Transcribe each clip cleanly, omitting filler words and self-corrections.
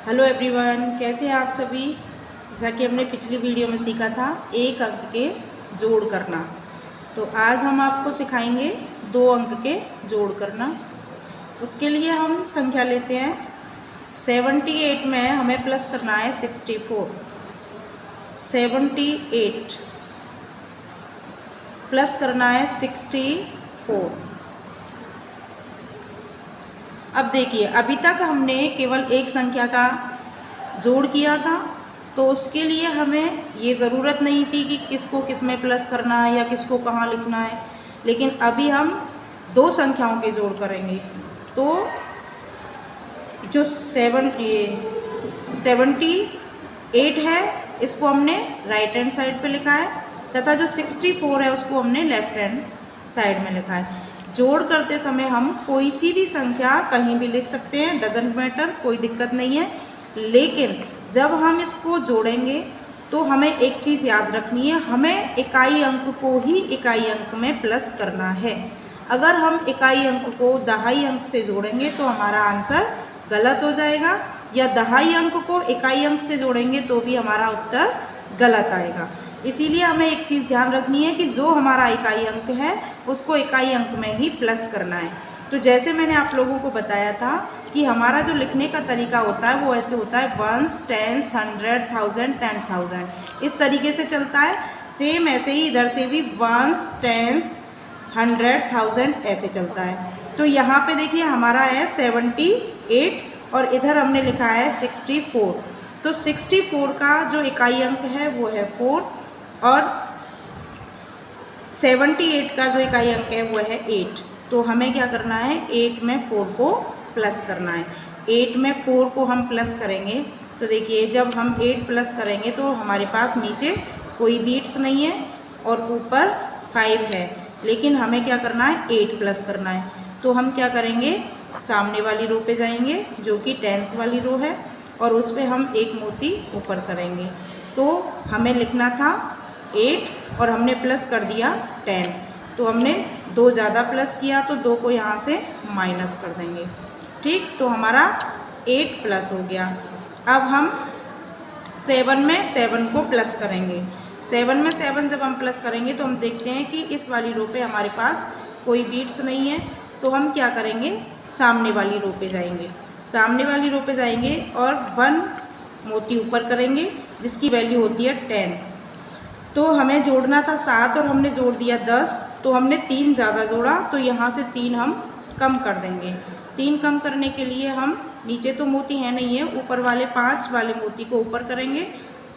Hello everyone, कैसे हैं आप सभी। जैसा कि हमने पिछली वीडियो में सीखा था एक अंक के जोड़ करना, तो आज हम आपको सिखाएंगे 2 अंक के जोड़ करना। उसके लिए हम संख्या लेते हैं 78 में हमें प्लस करना है 64। 78 प्लस करना है 64। अब देखिए, अभी तक हमने केवल एक संख्या का जोड़ किया था, तो उसके लिए हमें ये ज़रूरत नहीं थी कि किसको किस में प्लस करना है या किसको कहाँ लिखना है। लेकिन अभी हम 2 संख्याओं के जोड़ करेंगे। तो जो 78 है, इसको हमने राइट हैंड साइड पे लिखा है, तथा जो 64 है उसको हमने लेफ्ट हैंड साइड में लिखा है। जोड़ करते समय हम कोई सी भी संख्या कहीं भी लिख सकते हैं, डजेंट मैटर, कोई दिक्कत नहीं है। लेकिन जब हम इसको जोड़ेंगे तो हमें एक चीज़ याद रखनी है, हमें इकाई अंक को ही इकाई अंक में प्लस करना है। अगर हम इकाई अंक को दहाई अंक से जोड़ेंगे तो हमारा आंसर गलत हो जाएगा, या दहाई अंक को इकाई अंक से जोड़ेंगे तो भी हमारा उत्तर गलत आएगा। इसीलिए हमें एक चीज़ ध्यान रखनी है कि जो हमारा इकाई अंक है उसको इकाई अंक में ही प्लस करना है। तो जैसे मैंने आप लोगों को बताया था कि हमारा जो लिखने का तरीका होता है वो ऐसे होता है, वंस, टेंस, 100, 1000, 10,000, इस तरीके से चलता है। सेम ऐसे ही इधर से भी वंस, टेंस, 100, 1000 ऐसे चलता है। तो यहाँ पे देखिए हमारा है 78 और इधर हमने लिखा है 64। तो 64 का जो इकाई अंक है वो है 4 और 78 का जो इकाई अंक है वो है 8। तो हमें क्या करना है, 8 में 4 को प्लस करना है। 8 में 4 को हम प्लस करेंगे तो देखिए, जब हम 8 प्लस करेंगे तो हमारे पास नीचे कोई बीट्स नहीं है और ऊपर 5 है, लेकिन हमें क्या करना है, 8 प्लस करना है। तो हम क्या करेंगे, सामने वाली रो पे जाएंगे जो कि टेंस वाली रो है, और उस पर हम एक मोती ऊपर करेंगे। तो हमें लिखना था 8 और हमने प्लस कर दिया 10। तो हमने 2 ज़्यादा प्लस किया तो 2 को यहाँ से माइनस कर देंगे। ठीक, तो हमारा 8 प्लस हो गया। अब हम 7 में 7 को प्लस करेंगे। 7 में 7 जब हम प्लस करेंगे तो हम देखते हैं कि इस वाली रो पे हमारे पास कोई बीट्स नहीं है। तो हम क्या करेंगे, सामने वाली रो पे जाएंगे। सामने वाली रो पे जाएंगे और 1 मोती ऊपर करेंगे जिसकी वैल्यू होती है 10। तो हमें जोड़ना था 7 और हमने जोड़ दिया 10, तो हमने 3 ज़्यादा जोड़ा, तो यहाँ से 3 हम कम कर देंगे। 3 कम करने के लिए हम, नीचे तो मोती है नहीं है, ऊपर वाले 5 वाले मोती को ऊपर करेंगे।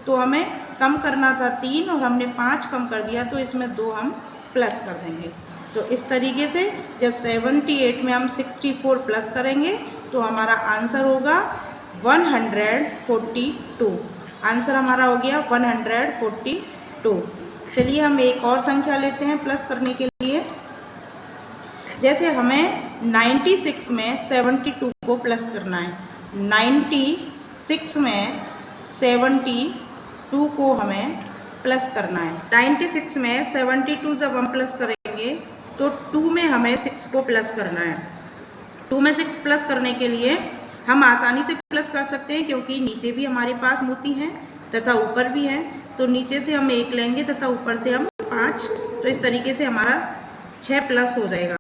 तो हमें कम करना था 3 और हमने 5 कम कर दिया, तो इसमें 2 हम प्लस कर देंगे। तो इस तरीके से जब 78 में हम 64 प्लस करेंगे तो हमारा आंसर होगा 142। आंसर हमारा हो गया 142। चलिए हम एक और संख्या लेते हैं प्लस करने के लिए। जैसे हमें 96 में 72 को प्लस करना है। 96 में 72 को हमें प्लस करना है। 96 में 72 जब हम प्लस करेंगे तो 2 में हमें 6 को प्लस करना है। 2 में 6 प्लस करने के लिए हम आसानी से प्लस कर सकते हैं, क्योंकि नीचे भी हमारे पास मोती हैं तथा ऊपर भी है। तो नीचे से हम 1 लेंगे तथा ऊपर से हम 5, तो इस तरीके से हमारा 6 प्लस हो जाएगा।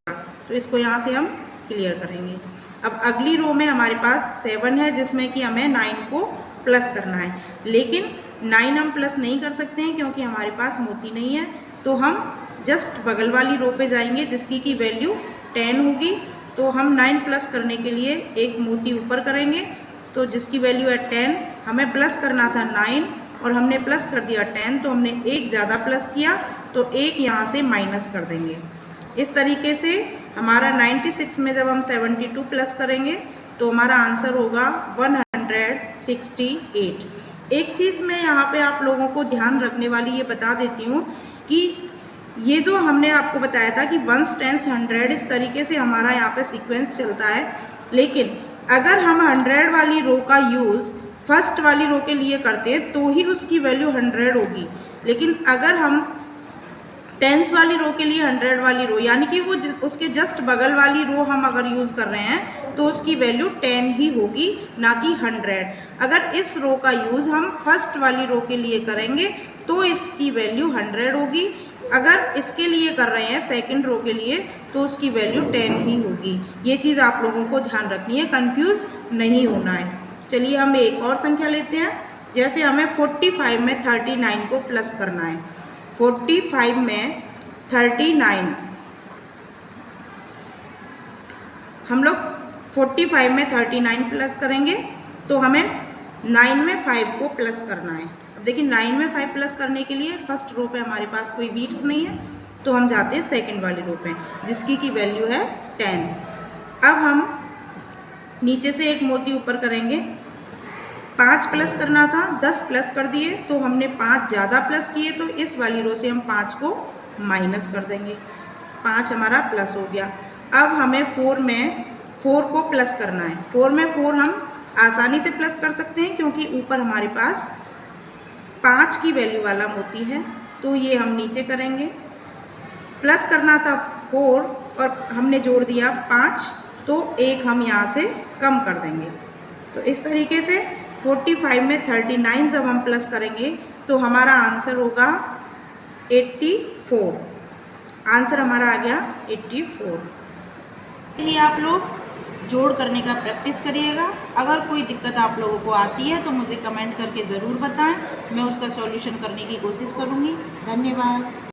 तो इसको यहाँ से हम क्लियर करेंगे। अब अगली रो में हमारे पास 7 है जिसमें कि हमें 9 को प्लस करना है, लेकिन 9 हम प्लस नहीं कर सकते हैं क्योंकि हमारे पास मोती नहीं है। तो हम जस्ट बगल वाली रो पे जाएंगे जिसकी की वैल्यू 10 होगी। तो हम 9 प्लस करने के लिए एक मोती ऊपर करेंगे, तो जिसकी वैल्यू है 10। हमें प्लस करना था 9 और हमने प्लस कर दिया 10, तो हमने एक ज़्यादा प्लस किया, तो एक यहाँ से माइनस कर देंगे। इस तरीके से हमारा 96 में जब हम 72 प्लस करेंगे तो हमारा आंसर होगा 168। एक चीज़ मैं यहाँ पे आप लोगों को ध्यान रखने वाली ये बता देती हूँ कि ये जो हमने आपको बताया था कि 1, 10, 100 इस तरीके से हमारा यहाँ पे सीक्वेंस चलता है। लेकिन अगर हम 100 वाली रो का यूज़ फर्स्ट वाली रो के लिए करते हैं तो ही उसकी वैल्यू 100 होगी। लेकिन अगर हम टेंस वाली रो के लिए 100 वाली रो, यानी कि वो उसके जस्ट बगल वाली रो हम अगर यूज़ कर रहे हैं तो उसकी वैल्यू 10 ही होगी, ना कि 100। अगर इस रो का यूज़ हम फर्स्ट वाली रो के लिए करेंगे तो इसकी वैल्यू 100 होगी। अगर इसके लिए कर रहे हैं सेकंड रो के लिए तो उसकी वैल्यू 10 ही होगी। ये चीज़ आप लोगों को ध्यान रखनी है, कंफ्यूज नहीं होना है। चलिए हम एक और संख्या लेते हैं। जैसे हमें 45 में 39 को प्लस करना है। 45 में 39 हम लोग 45 में 39 प्लस करेंगे तो हमें 9 में 5 को प्लस करना है। अब देखिए 9 में 5 प्लस करने के लिए फर्स्ट रो पे हमारे पास कोई बीट्स नहीं है, तो हम जाते हैं सेकंड वाली रो पे जिसकी की वैल्यू है 10। अब हम नीचे से एक मोती ऊपर करेंगे। 5 प्लस करना था, 10 प्लस कर दिए, तो हमने 5 ज़्यादा प्लस किए, तो इस वाली रो से हम 5 को माइनस कर देंगे। 5 हमारा प्लस हो गया। अब हमें 4 में 4 को प्लस करना है। 4 में 4 हम आसानी से प्लस कर सकते हैं क्योंकि ऊपर हमारे पास 5 की वैल्यू वाला मोती है, तो ये हम नीचे करेंगे। प्लस करना था 4 और हमने जोड़ दिया 5, तो 1 हम यहाँ से कम कर देंगे। तो इस तरीके से 45 में 39 जब हम प्लस करेंगे तो हमारा आंसर होगा 84। आंसर हमारा आ गया 84। इसलिए आप लोग जोड़ करने का प्रैक्टिस करिएगा। अगर कोई दिक्कत आप लोगों को आती है तो मुझे कमेंट करके ज़रूर बताएं, मैं उसका सॉल्यूशन करने की कोशिश करूँगी। धन्यवाद।